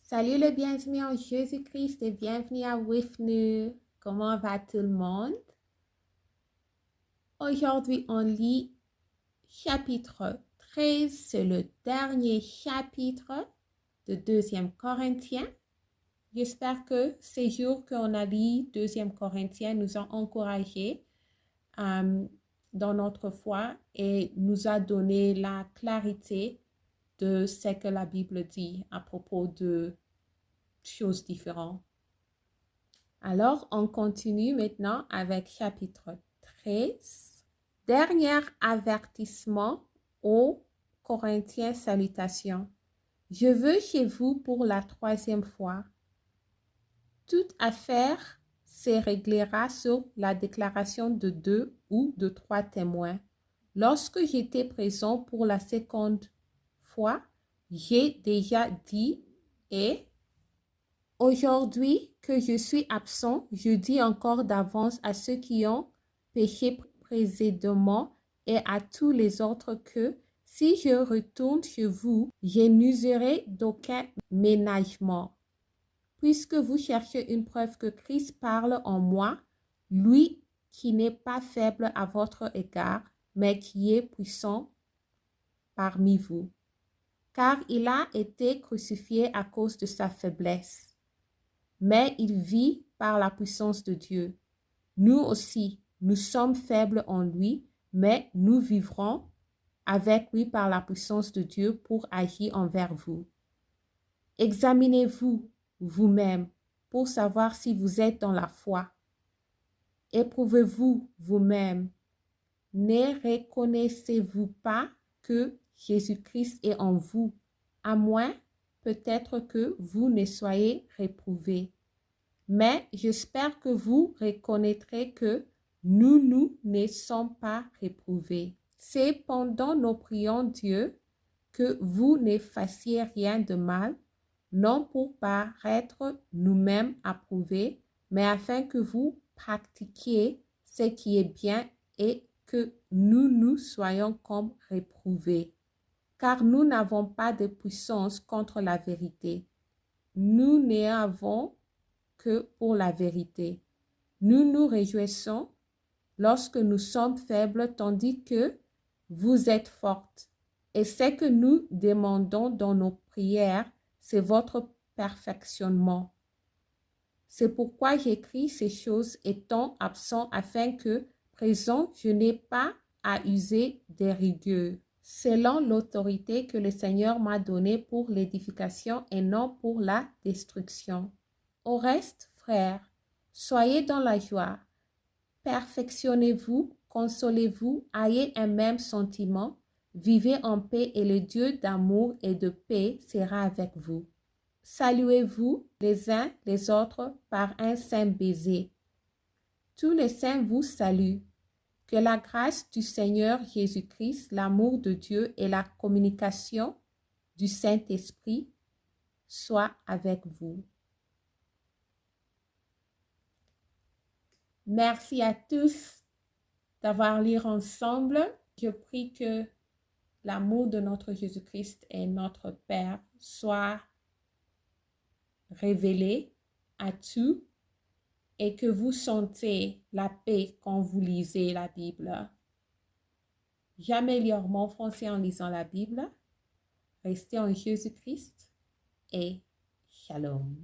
Salut les bienvenus en Jésus-Christ et bienvenue à WIFNU. Comment va tout le monde? Aujourd'hui, on lit chapitre 13. C'est le dernier chapitre de 2e Corinthiens. J'espère que ces jours qu'on a lu 2e Corinthiens nous ont encouragés dans notre foi et nous a donné la clarité de ce que la Bible dit à propos de choses différentes. Alors, on continue maintenant avec chapitre 13. Dernier avertissement aux Corinthiens, salutations. Je veux chez vous pour la 3e fois. Toute affaire se réglera sur la déclaration de 2 ou de 3 témoins. Lorsque j'étais présent pour la 2e fois, j'ai déjà dit et aujourd'hui que je suis absent, je dis encore d'avance à ceux qui ont péché précédemment et à tous les autres que si je retourne chez vous, je n'userai d'aucun ménagement. Puisque vous cherchez une preuve que Christ parle en moi, lui qui n'est pas faible à votre égard, mais qui est puissant parmi vous. Car il a été crucifié à cause de sa faiblesse. Mais il vit par la puissance de Dieu. Nous aussi, nous sommes faibles en lui, mais nous vivrons avec lui par la puissance de Dieu pour agir envers vous. Examinez-vous vous-même pour savoir si vous êtes dans la foi. Éprouvez-vous vous-même. Ne reconnaissez-vous pas que Jésus-Christ est en vous, à moins peut-être que vous ne soyez réprouvés. Mais j'espère que vous reconnaîtrez que nous ne sommes pas réprouvés. C'est pendant nos prions Dieu que vous ne fassiez rien de mal, non pour paraître nous-mêmes approuvés, mais afin que vous pratiquiez ce qui est bien et que nous soyons comme réprouvés. Car nous n'avons pas de puissance contre la vérité. Nous n'avons que pour la vérité. Nous nous réjouissons lorsque nous sommes faibles, tandis que vous êtes fortes. Et ce que nous demandons dans nos prières, c'est votre perfectionnement. C'est pourquoi j'écris ces choses étant absent, afin que, présent, je n'ai pas à user des rigueur, selon l'autorité que le Seigneur m'a donnée pour l'édification et non pour la destruction. Au reste, frères, soyez dans la joie, perfectionnez-vous, consolez-vous, ayez un même sentiment, vivez en paix et le Dieu d'amour et de paix sera avec vous. Saluez-vous les uns les autres par un saint baiser. Tous les saints vous saluent. Que la grâce du Seigneur Jésus-Christ, l'amour de Dieu et la communication du Saint-Esprit soient avec vous. Merci à tous d'avoir lu ensemble. Je prie que l'amour de notre Jésus-Christ et notre Père soit révélé à tous et que vous sentez la paix quand vous lisez la Bible. J'améliore mon français en lisant la Bible. Restez en Jésus-Christ et shalom.